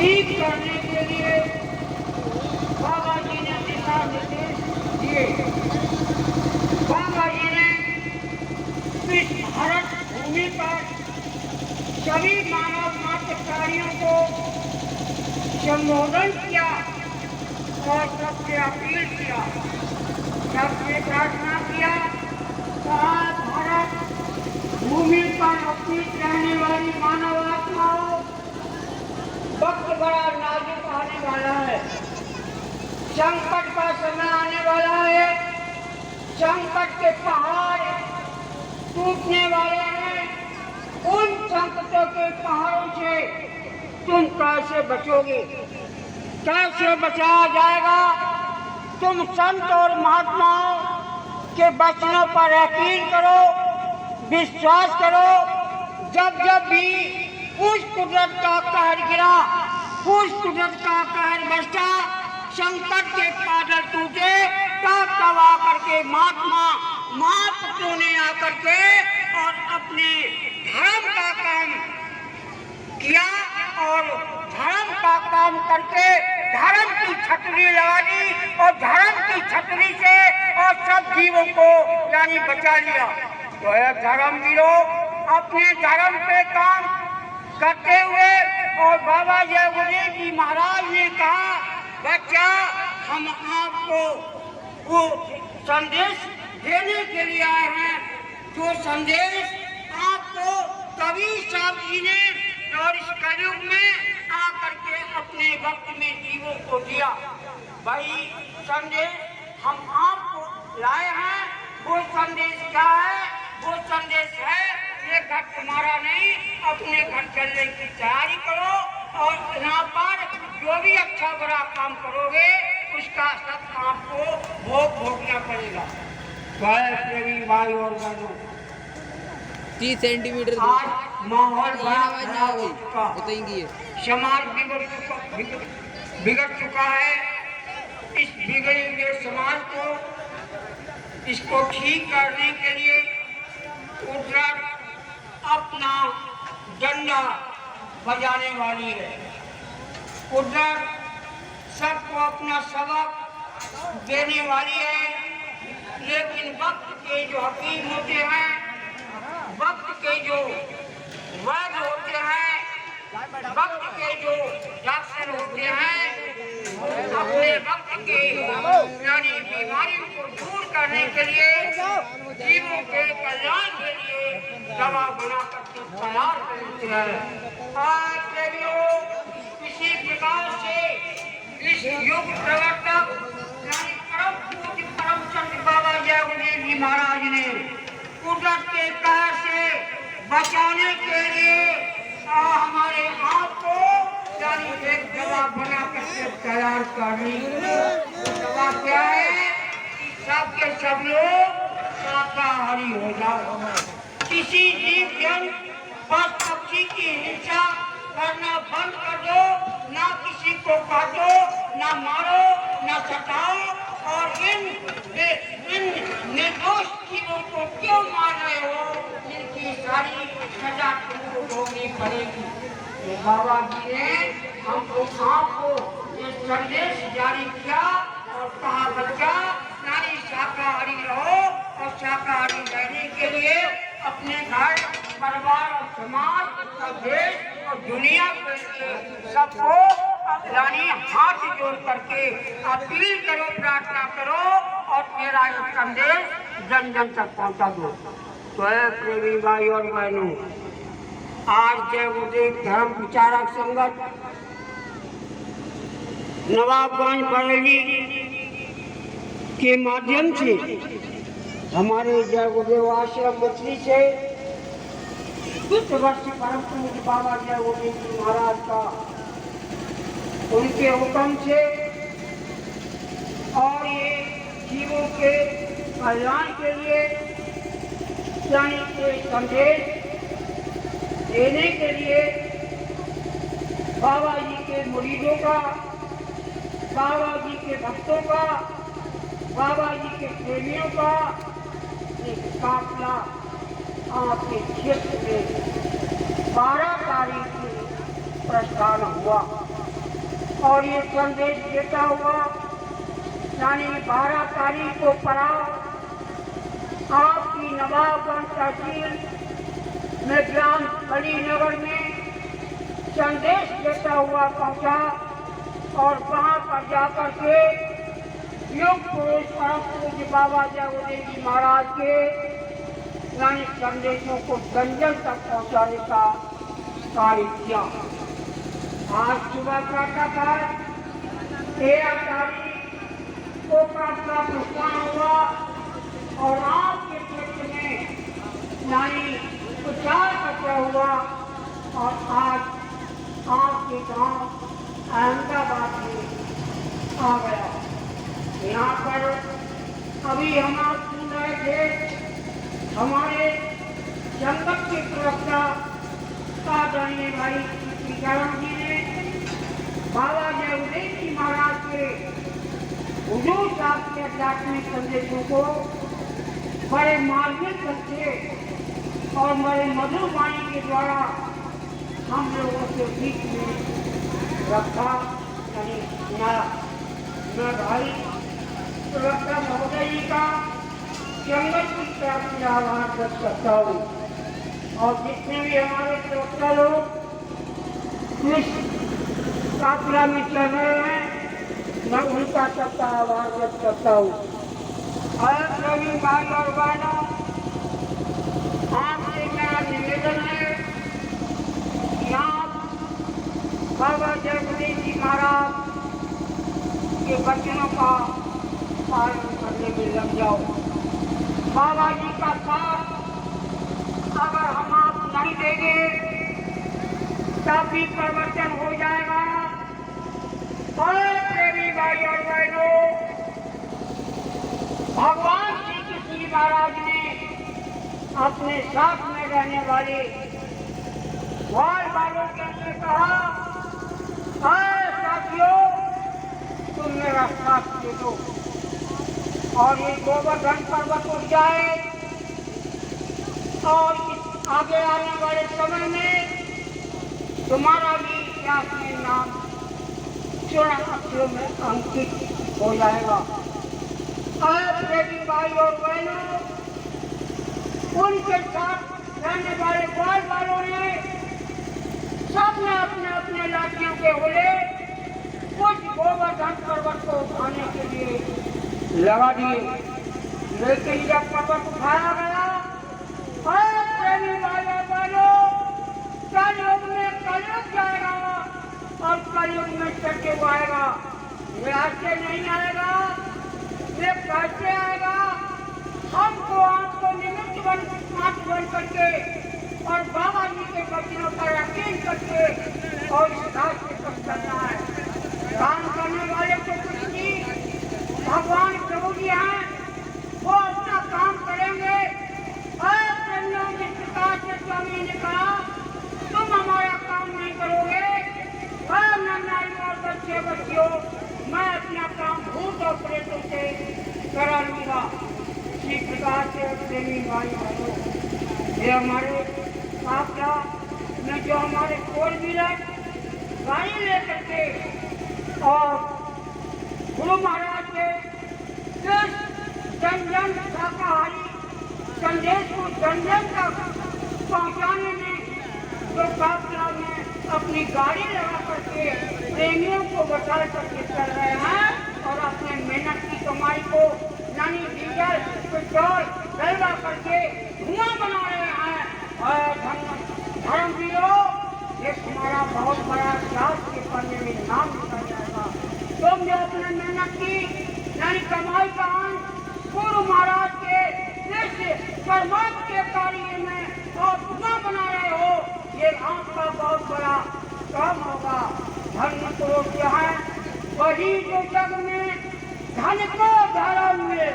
ठीक करने के लिए बाबा जी ने दिशा निर्देश दिए। बाबा जी ने इस भारत भूमि पर सभी मानव मात्र प्राणियों को संबोधन किया और सबसे अपील किया, सबसे प्रार्थना किया। कहा भारत भूमि पर अपनी रहने वाली मानव आत्माओं, वक्त बड़ा नाजुक आने वाला है, संकट का समय आने वाला है, संकट के पहाड़ टूटने वाले हैं। उन संकटों के पहाड़ों से तुम कैसे बचोगे, कैसे बचाया जाएगा? तुम संत और महात्माओं के वचनों पर यकीन करो, विश्वास करो। जब जब भी उस कुदरत का कहर गिरा, उस कुदरत का कहर बरसा, संकट के बादल टूटे, तब आकर के महात्मा महापुरुषों ने आकर के और अपने धर्म का काम किया और धर्म का काम करके धर्म की छतरी लगा दी और धर्म की छतरी से और सब जीवों को यानी बचा लिया। तो धर्मवीरों, अपने धर्म पे काम करते हुए और बाबा जय गुरुदेव जी महाराज ने कहा, बच्चा हम आपको वो संदेश देने के लिए आए हैं, जो संदेश आपको कबीर साहब जी ने और इस कलयुग में आकर के अपने वक्त में जीवों को दिया। भाई संदेश हम आपको लाए हैं। वो संदेश क्या है? वो संदेश है, ये घर तुम्हारा नहीं, अपने घर चलने की तैयारी करो और यहाँ पर जो भी अच्छा बुरा काम करोगे उसका सब आपको भोग भोगना पड़ेगा। प्रेमी भाई और बहनों, 30 सेंटीमीटर आज माहौल बताएंगे, समाज बिगड़ चुका है। इस बिगड़े हुए समाज को, इसको ठीक करने के लिए कुदरत अपना डंडा बजाने वाली है। कुदरत सबको अपना सबक देने वाली है, लेकिन वक्त के जो हकीम होते हैं, वक्त के जो वैद्य होते हैं, वक्त के जो डॉक्टर होते हैं, अपने वक्त के यानी बीमारियों को दूर करने के लिए, जीवों के कल्याण के लिए दवा बना करके तैयार करते हैं। आज इसी प्रकार से इस युग प्रवर्तक यानी परम पूज्य परमचंद बाबा जय गुरुदेव जी महाराज ने कुदरत के कहर से बचाने के लिए हमारे आप को यानी एक दवा बना करके तैयार करनी। दवा क्या है? सब के सब लोग शाकाहारी हो जाओ, किसी जीव जंतु पशु पक्षी की हिंसा करना बंद कर दो, ना किसी को काटो, ना मारो, ना सताओ। और इन निर्दोष जीवों को क्यों मार रहे हो? इनकी सारी सजा तुमको भोगनी पड़ेगी। तो बाबा जी ने हमको आपको ये संदेश जारी किया और कहा, बच्चा नारी शाकाहारी रहो और शाकाहारी रहने के लिए अपने घर परिवार और समाज और देश और दुनिया के लिए सबको यानी हाथ जोड़ करके अपील करो, प्रार्थना करो और मेरा ये संदेश जन जन तक पहुंचा दो। तो प्रेमी भाई और बहनों, आज जय गुरुदेव धर्म विचारक संगत नवाबगंज बरेली के माध्यम से हमारे जय गुरुदेव आश्रम मछली से कुछ वर्ष परम पूज्य बाबा जय गुरुदेव जी महाराज का उनके हुक्म से और ये जीवों के कल्याण के लिए यानी कोई संदेश देने के लिए बाबा जी के मुरीदों का, बाबा जी के भक्तों का, बाबा जी के प्रेमियों का एक काफिला आपके क्षेत्र में 12 तारीख को प्रस्थान हुआ। और ये संदेश देता हुआ यानी 12 तारीख को पड़ा आपकी नवाबगंज तहसील में ग्राम अलीनगर में संदेश देता हुआ पहुंचा और वहां पर जाकर के योग पुरुष परम पूज्य बाबा जगदीश जी महाराज के यानी संदेशों को जन जन तक पहुंचाने का कार्य किया। आज सुबह प्रातःकाल 13 तारीख को प्रार्थना प्रस्थान हुआ और आपके क्षेत्र में यानी प्रचार करता हुआ और आज आपके गांव अहमदाबाद में आ गया। यहाँ पर अभी हम आप सुन रहे थे हमारे जंगल के प्रवक्ता आदरणीय भाई सीताराम जी ने बाबा जगदीश जी महाराज के हुजूर साहब के आध्यात्मिक संदेशों को बड़े मार्मिक ढंग से और बड़े मधुर वाणी के द्वारा हम लोगों के बीच में रखा यानी सुनाया। मैं भाई प्रवक्ता महोदय जी का जंगल की तरफ से आभार व्यक्त करता हूँ और जितने भी हमारे प्रवक्ता लोग इस काफिला में चल रहे हैं मैं उनका सबका आभार व्यक्त करता हूँ। सभी भाई और बहनों आपसे मेरा निवेदन है कि आप बाबा जगदीश जी महाराज के वचनों का पालन करने में लग जाओ। बाबा जी का साथ अगर हम आप नहीं देंगे तब भी परिवर्तन हो जाएगा। और प्रेमी भाई और बहनों भगवान श्री कृष्ण जी महाराज ने अपने साथ में रहने वाले वाल वालों के अंदर कहा साथियों तुम मेरा साथ दे दो और ये गोवर्धन पर्वत उठ जाए और इस आगे आने वाले समय में तुम्हारा भी इतिहास में नाम स्वर्ण अक्षरों में अंकित हो जाएगा। प्रेमी भाई और बहनों उनके साथ रहने वाले बाल वालों ने सबने अपने अपने लाठियों के होले उस गोवर्धन पर्वत को उठाने के लिए लगा दिए। लेकिन जब पर्वत उठाया गया प्रेमी भाई और बहनों कलयुग में कलयुग जाएगा और कलयुग में सत्युग आएगा। ये ऐसे नहीं आएगा, ये कैसे आएगा? हमको आपको निमित्त मात्र बन करके और बाबा जी के वचनों पर यकीन करके और इस रास्ते पर चलना है। काम करने वाले को कुछ नहीं, भगवान प्रभु जी हैं, वो अपना काम करेंगे। जिस प्रकार से स्वामी ने कहा तुम हमारा काम नहीं करोगे, और बच्चे बच्चियों मैं अपना काम भूत और प्रेतों से करा लूंगा। इसी प्रकार से प्रेमी भाई बहनों ये हमारे काफिला में जो हमारे फोर व्हीलर गाड़ी लेकर के और गुरु महाराज के इस जन जन शाकाहारी संदेश को जन जन तक पहुंचाने में जो काफिला में अपनी गाड़ी लगा करके प्रेमियों को बचा करके चल रहे हैं और अपने मेहनत की कमाई को यानी डीजल पेट्रोल डलवा करके धुआं बना रहे हैं। और धर्मवीरों ये तुम्हारा बहुत बड़ा इतिहास के पन्ने में नाम लिखा जाएगा। तुम जो अपने मेहनत की यानी कमाई का अंश गुरु महाराज के परमात्मा के कार्य में और धुआं बना रहे हो, ये आपका बहुत बड़ा काम होगा। धर्म पुरुष जो है वही जो जग में धन को धर्म में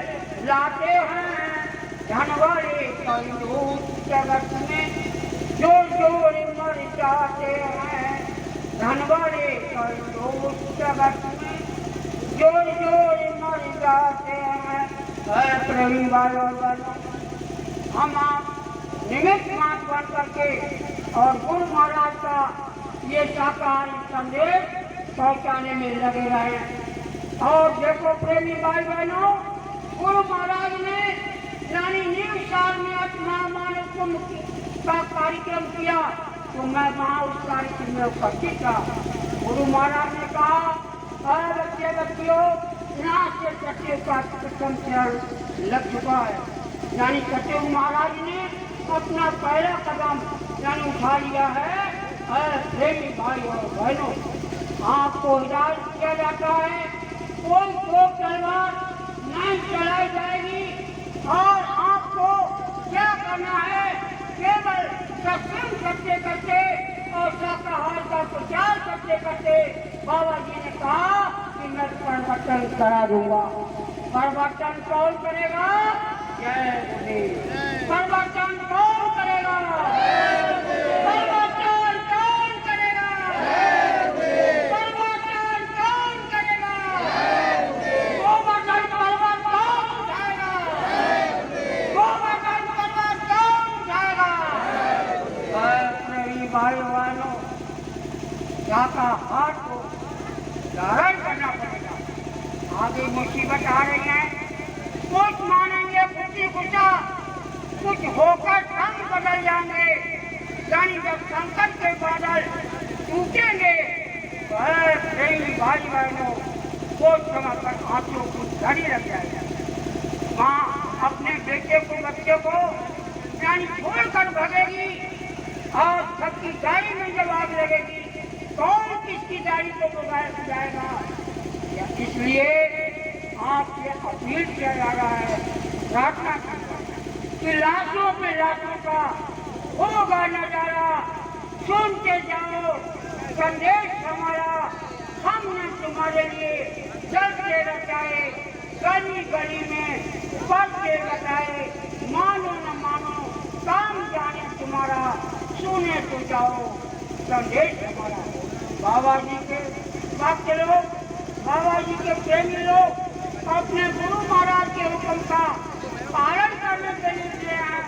लाते हैं। धन वाले जगत में जोर जोर मर जाते हैं। धन वाले जगत में जोर जोर मर जाते हैं। प्रवीण हम आप निमित्त मात्र बन करके और गुरु महाराज का ये शाकाहारी संदेश पहुंचाने में लगे रहे। और देखो प्रेमी भाई बहनों, गुरु महाराज ने यानी न्यू साल में अपना मानव कुंभ का कार्यक्रम किया, तो मैं वहाँ उस कार्यक्रम में उपस्थित था। गुरु महाराज ने कहा, अरे बच्चे बच्चियों, यहाँ से सत्यु का प्रथम चरण लग चुका है। यानी सत्यु महाराज ने अपना पहला कदम यानी उठा लिया है। प्रेमी भाई और बहनों, आपको हिदायत किया जाता है, कोई दो तलवार नहीं चलाई जाएगी और आपको क्या करना है, केवल सत्संग करते करते और शाकाहार का प्रचार करते करते बाबा जी ने कहा कि मैं परिवर्तन करा दूंगा। परिवर्तन कौन करेगा? जय गुरुदेव। परिवर्तन कौन करेगा? परिवर्तन कौन करेगा? परिवर्तन कौन करेगा? गोवर्धन पर्वत कौन उठाएगा? गोवर्धन पर्वत कौन उठाएगा? प्रेमी भाई बहनों, शाकाहार को धारण करना पड़ेगा। आगे मुसीबत आ रही है, कुछ मानेंगे खुशी खुशा, कुछ होकर संग बदल जाएंगे। यानी जब संकट के बादल टूटेंगे, प्रेमी भाई बहनों, वो समय पर आंखों को धड़ी लग जाएगा। माँ अपने बेटे को बच्चे को यानी छोड़कर भगेगी और सबकी गाड़ी में जब आग लगेगी, कौन किसकी गाड़ी को बगाया जाएगा? इसलिए आपसे अपील किया जा रहा है, प्रार्थना कि लाखों पे लाखों का होगा नजारा, सुनते जाओ संदेश हमारा, हमने तुम्हारे लिए जल के रचाए, गली गली में पढ़ के बताए, मानो न मानो काम जाने तुम्हारा, सुने तो जाओ संदेश हमारा। बाबा जी के भक्त लोग, बाबा जी के प्रेमी लोग अपने गुरु महाराज के हुक्म का पालन करने के लिए हैं।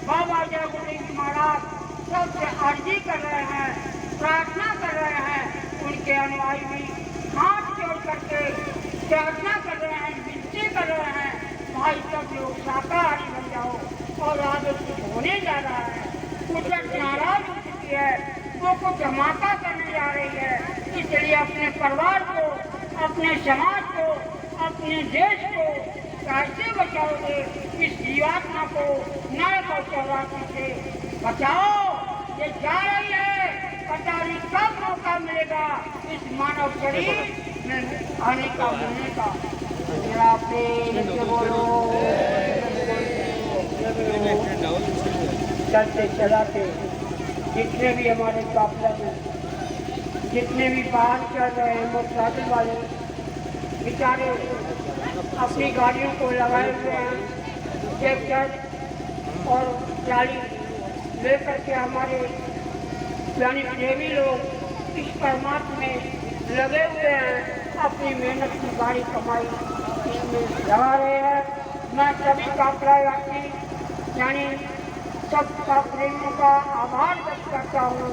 बाबा जय गुरुदेव महाराज सबसे अर्जी कर रहे हैं, प्रार्थना कर रहे हैं, उनके अनुयायी भी हाथ जोड़ करके प्रार्थना कर रहे हैं, विनती कर रहे हैं, भाई सब लोग शाकाहारी बन जाओ। और आगे कुछ होने जा रहा है, कुदरत नाराज हो चुकी है, वो कुछ धमाका करने जा रही है। इसलिए अपने परिवार को, अपने समाज को, अपने देश को कैसे बचाओगे? इस जीवात्मा को नरक और चौरासी से बचाओ। ये जा रही है, पता नहीं कब मौका मिलेगा इस मानव शरीर में आने का, मिलने का। मेरा प्रेम से बोलो, चलते चलाते जितने भी हमारे काफिला में जितने भी बाहर चल रहे हैं मोटरसाइकिल वाले बेचारे अपनी गाड़ियों को लगाए हुए हैं, ट्रैक्टर और ट्राली लेकर के हमारे यानी प्रेमी लोग इस परमात्मा में लगे हुए हैं, अपनी मेहनत की गाड़ी कमाई इसमें लगा रहे हैं। मैं सभी काफिला यात्री यानी सबका प्रेमियों का आभार व्यक्त करता हूँ।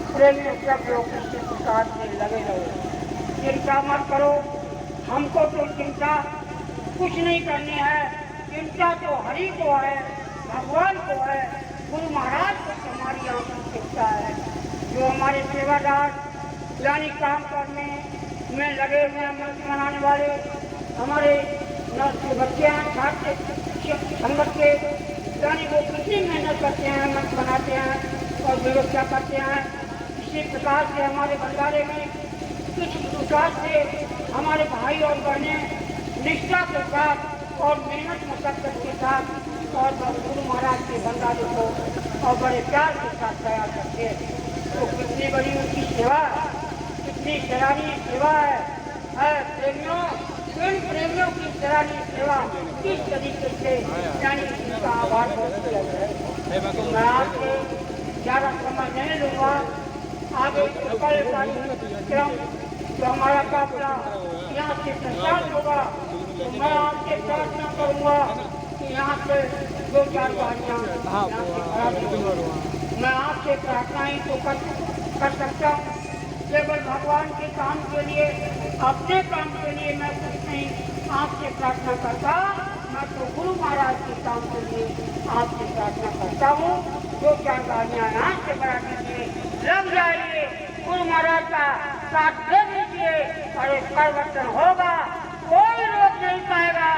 प्रेमियों सब लोग इसके साथ में लगे रहो, चिंता मत करो। हमको तो चिंता कुछ नहीं करनी है, चिंता तो हरि को है, भगवान को है, गुरु महाराज को हमारी आंखों में चिंता है। जो हमारे सेवादार यानी काम करने में लगे हुए हैं, मंत्र मनाने वाले हमारे नर्स के बच्चे हैं, छात्र संगत के यानी वो कितनी मेहनत करते हैं, मंत्र बनाते हैं और व्यवस्था करते हैं। इसी प्रकार से हमारे भंडारे में कुछ प्रकार से हमारे भाई और बहनें निष्ठा के साथ और मेहनत मशक्कत के साथ और गुरु महाराज के भंडारे को और बड़े प्यार के साथ तैयार करते हैं। तो कितनी बड़ी उनकी सेवा, कितनी सराहनीय सेवा है। प्रेमियों, इन प्रेमियों की सराहनीय सेवा किस तरीके से यानी इनका आभार व्यक्त किया जाए। तो मैं आपसे ज़्यादा समय नहीं लूँगा। आगे कल कार्यक्रम तो हमारा काफिला यहाँ से प्रसाद होगा, तो मैं आपसे प्रार्थना करूँगा कि यहाँ से 2-4 गाड़ियाँ मैं आपसे प्रार्थना ही तो कर सकता हूँ। केवल भगवान के काम के लिए, अपने काम के लिए मैं कुछ नहीं आपसे प्रार्थना करता। मैं तो गुरु महाराज के काम के लिए आपसे प्रार्थना करता हूँ। दो चार गाड़ियाँ यहाँ से बना दीजिए, लग जाइए, गुरु महाराज का साथ दे दीजिए और एक परिवर्तन होगा, कोई रोक नहीं पाएगा।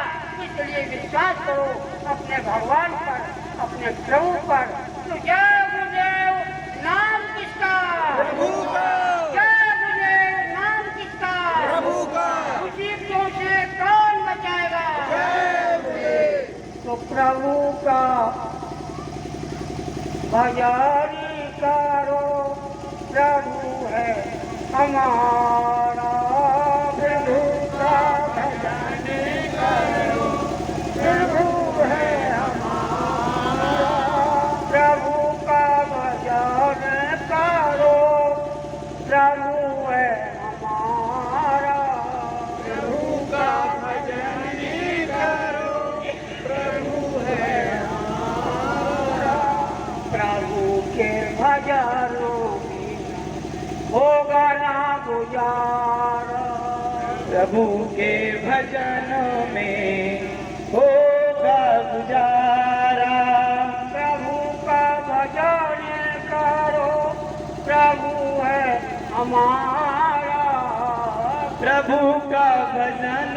इसलिए विश्वास करो अपने भगवान पर, अपने प्रभु पर। तो जय गुरुदेव, नाम किसका? प्रभु का। जय गुरुदेव, नाम किसका? प्रभु का। मुसीबतों से कौन बचाएगा? जय गुरुदेव। तो प्रभु का भजन करो, प्रभु है हमारा। प्रभु का भजन करो, प्रभु है हमारा। प्रभु का भजन करो, प्रभु है हमारा। प्रभु का भजन करो, प्रभु है हमारा। प्रभु के भजनों में होगा ना गुजारा। प्रभु के भजनों में होगा गुजारा। प्रभु का भजन करो, प्रभु है हमारा। प्रभु का भजन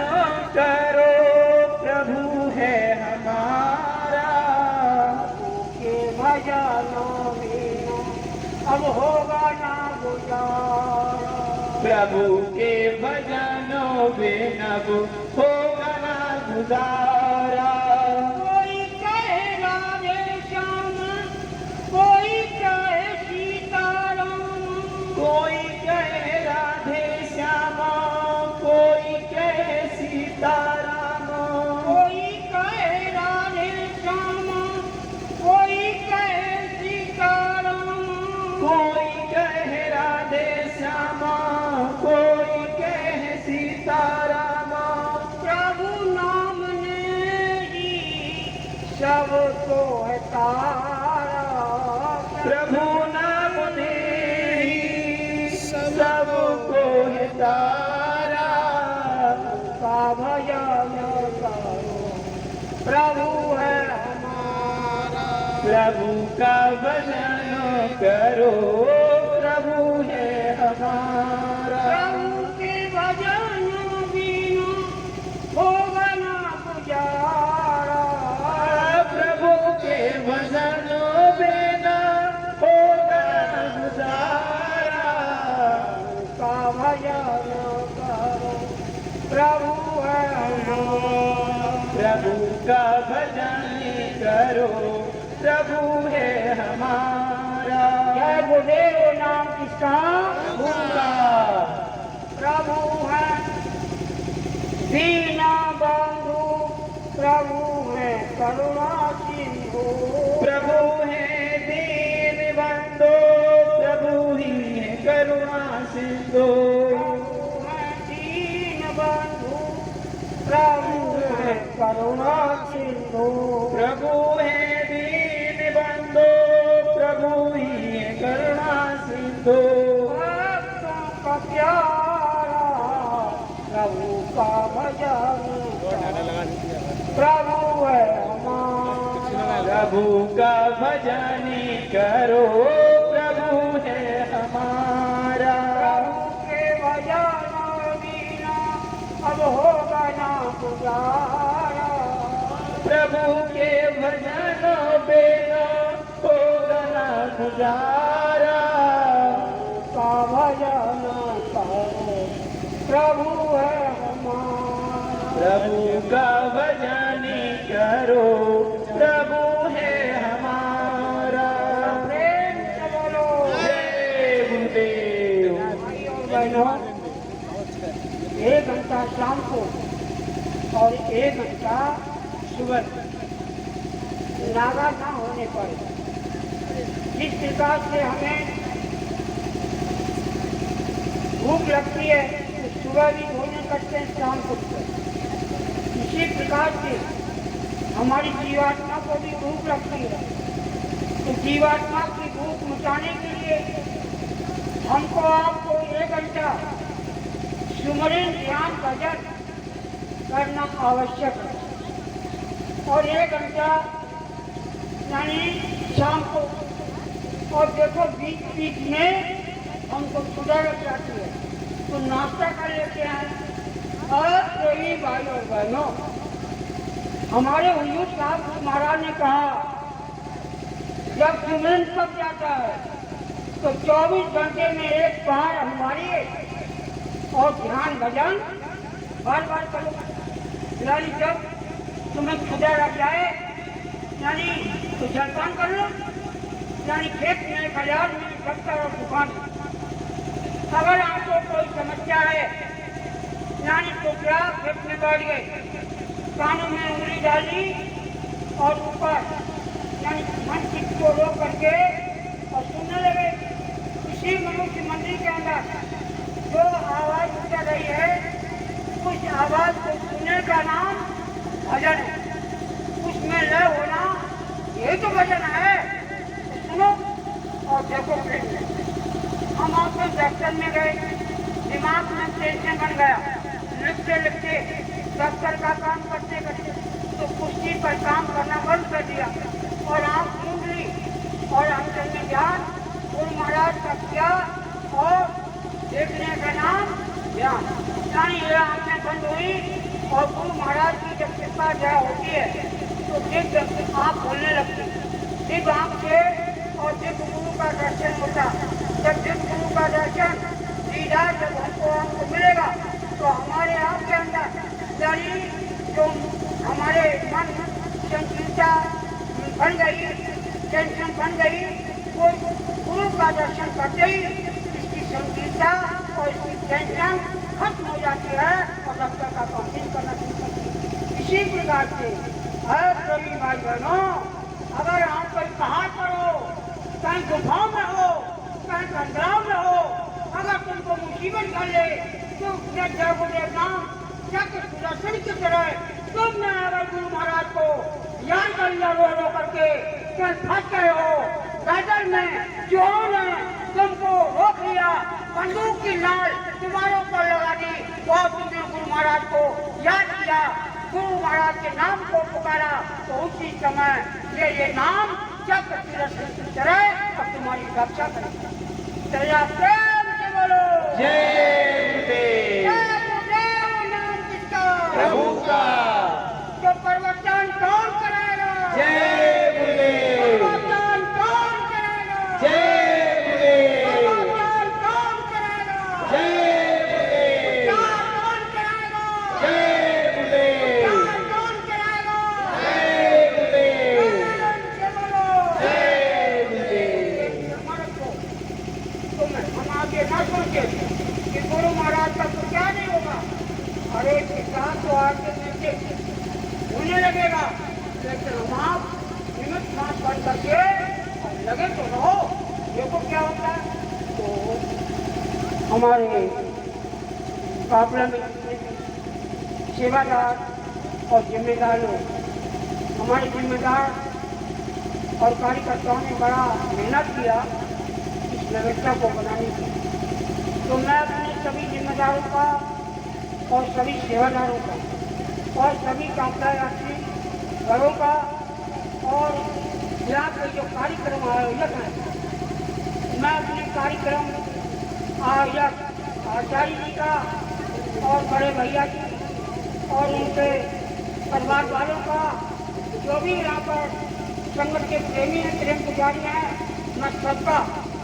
करो, प्रभु है हमारा। प्रभु के भजनों में अब होगा ना गुजारा। प्रभु के भजनों में अब होगा ना गुजारा। कोई कहे राधे श्याम, कोई कहे सीताराम। कोई कहे राधे श्यामा, कोई कहे सीताराम। कोई कहे राधे श्याम, कोई कहे सीताराम। कोई कहे राधे श्यामा, कोई कहे सीताराम। प्रभु नाम ने ही सबको है तारा। प्रभु नाम ने ही सबको है तारा। का भजन करो, प्रभु है हमारा। प्रभु का भजन करो, प्रभु है हमारा। प्रभु के भजन बिना होगा ना गुजारा। प्रभु के भजन बिना होगा गुजारा। का भजन करो, प्रभु है हमारा। प्रभु का भजन करो, प्रभु है हमारा। जय गुरुदेव, नाम किसका? प्रभु का। प्रभु है दीना बंधु, प्रभु है करुणा सिंधु। प्रभु है दीन बंधु, प्रभु ही है करुणा सिंधु। प्रभु है दीन बंधु, प्रभु है करुणा सिंधु। प्रभु है दीन बंधु, प्रभु ही है करुणा सिंधु। भक्तों का प्यारा, प्रभु का भजन करो, प्रभु है हमारा। प्रभु का भजन करो, प्रभु है हमारा। प्रभु के भजन बिना अब होगा ना गुजारा। प्रभु के भजन बिना होगा ना गुजारा। का भजन करो, प्रभु है हमारा। प्रभु का भजन करो, प्रभु है हमारा। प्रेम से बोलो। जय गुरुदेव। भाई और बहनों, 1 घंटा शाम को और 1 घंटा सुबह नागा ना होने पर जिस प्रकार से हमें भूख लगती है तो सुबह भी भोजन करते हैं, शाम को भी। इसी प्रकार से हमारी जीवात्मा को भी भूख लगती है। तो जीवात्मा की भूख मिटाने के लिए हमको आपको 1 घंटा सुमरन ध्यान भजन करना आवश्यक है और 1 घंटा यानी शाम को। और देखो बीच बीच में हमको सुधा लग जाती है तो नाश्ता कर लेते हैं। और कोई भाई और बहनों, हमारे हुजूर साहब महाराज ने कहा जब सुमरन पक जाता है तो 24 घंटे में एक बार हमारी और ध्यान भजन बार बार करो। यानी जब तुम्हें खुदा लग जाए यानी तो जलपान कर लो, यानी खेत में बाजार में दफ्तर और दुकान। अगर आपको कोई समस्या है यानी तो क्या खेत में बैठ गए, कानों में उंगली डाली और ऊपर यानी मन चित्त को रोक करके और सुनने लगे। इसी मनुष्य मंदिर के अंदर जो आवाज उतर रही है उस आवाज को सुनने का नाम भजन है। उसमें लय होना यही तो भजन है। तो सुनो और देखो प्रेम। हम आपके दफ्तर में गए, दिमाग में टेंशन बन गया, लिखते लिखते दफ्तर का काम करते करते तो कुश्ती पर काम करना बंद कर दिया और आँख मूंद ली और अंदर में ध्यान गुरु महाराज का किया और देखने का नाम ध्यान। यानी ये आंखें बंद हुई और गुरु महाराज की जब कृपा जय होती है तो दिव्य आँख खोलने लगती, दिव्य आँख से और दिव्य गुरु का दर्शन होता। जब दिव्य गुरु का दर्शन दीदार जब हमको मिलेगा तो हमारे आप के अंदर यानी जो हमारे मन संकीर्ता बन गई, टेंशन बन गई, वो गुरु का दर्शन करते ही इसकी संकीर्ता और इसकी टेंशन खत्म हो जाती है और दफ्तर का काम करना शुरू करती है। इसी प्रकार से सभी भाई बहनों, अगर आप कोई पहाड़ पर हो, कहीं गुफाओं में हो, कहीं संग्राम में हो, अगर तुमको मुसीबत कर ले तो गुरुदेव नाम चक्र सुदर्शन की तरह तुमने अगर गुरु महाराज को याद कर लिया रो करके कल फंस गए हो गदर में, चोरों ने तुमको रोक लिया, बंदूक की लाल तुम्हारे ऊपर लगा दी और तुमने गुरु महाराज को याद किया, गुरु महाराज के नाम को पुकारा तो उसी समय ये नाम चक्र सुदर्शन की तरह अब तुम्हारी रक्षा करेगा। चलिए प्रेम से बोलो जय गुरुदेव। नाम किसका? प्रभु का। तो प्रवचन कौन कराएगा? जय गुरुदेव। प्रवचन कौन कराएगा? जय गुरुदेव। प्रवचन कौन कराएगा? जय गुरुदेव। उद्धार कौन कराएगा? जय गुरुदेव। उद्धार कौन कराएगा? जय गुरुदेव। प्रेम से बोलो जय गुरुदेव। हमारे को हम आगे न सोचे कि गुरु महाराज का तो क्या नहीं होगा। अरे पिता तो आगे नीचे होने लगेगा, लेकिन हम आप निमित्त मास बन करके और लगे तो रहो। देखो क्या होता है। तो हमारे काफिला में सेवादार और जिम्मेदार लोग, हमारे जिम्मेदार और कार्यकर्ताओं ने बड़ा मेहनत किया इस व्यवस्था को बनाने की। तो मैं अपने सभी जिम्मेदारों का और सभी सेवादारों का और सभी काफिला यात्री घरों का और यहाँ के जो कार्यक्रम आयोजक हैं, मैं अपने कार्यक्रम आयोजक आचार्य जी का और बड़े भैया जी और उनके परिवार वालों का, जो भी यहाँ पर संगत के प्रेमी हैं, प्रेम पुजारी हैं, मैं सबका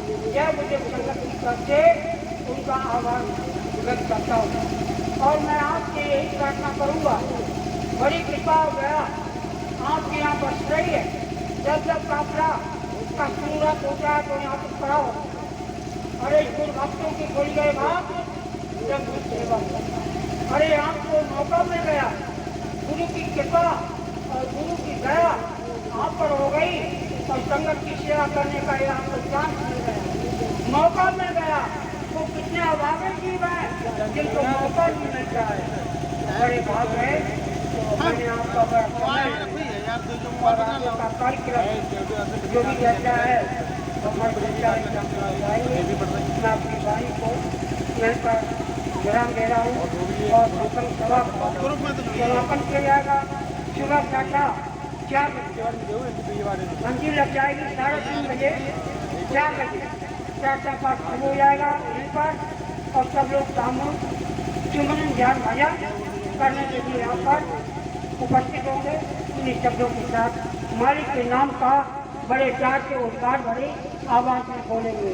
जय गुरुदेव संगत की तरफ से उनका आभार व्यक्त करता हूँ। और मैं आपसे यही प्रार्थना करूँगा, बड़ी कृपा हो गया आपके यहाँ बस रही है। जब जब काफिला का सूरत होता है तो यहाँ पर खड़ा हो। अरे गुरु भक्तों की खोली गए बात जब गुरु सेवा। अरे आपको मौका मिल गया, गुरु की कृपा और गुरु की दया आप पर हो गई और संगत की सेवा करने का ये आपको चांस मिल गया, मौका मिल गया। तो कितने अभागे जीव हैं जिनको मौका नहीं मिलता है, बड़े भाग है। तो मैंने आपका बड़ा कार्यक्रम जो भी रहता है भगवान ब्रह्मचारी जाएंगे। मैं अपनी वाणी को यहीं पर विराम दे रहा हूँ और भूषण सभा समापन किया जाएगा। सुबह प्रातः 4 बजे मंजिल लग जाएगी, 3:30 बजे 4 बजे प्रातः पाठ शुरू हो जाएगा यहीं पर और सब लोग सामूहिक चुमन ध्यान भजन करने के लिए यहाँ पर उपस्थित होंगे। इन शब्दों के साथ मालिक के नाम का बड़े प्यार से उद्गार भरे आवाज में बोलेंगे।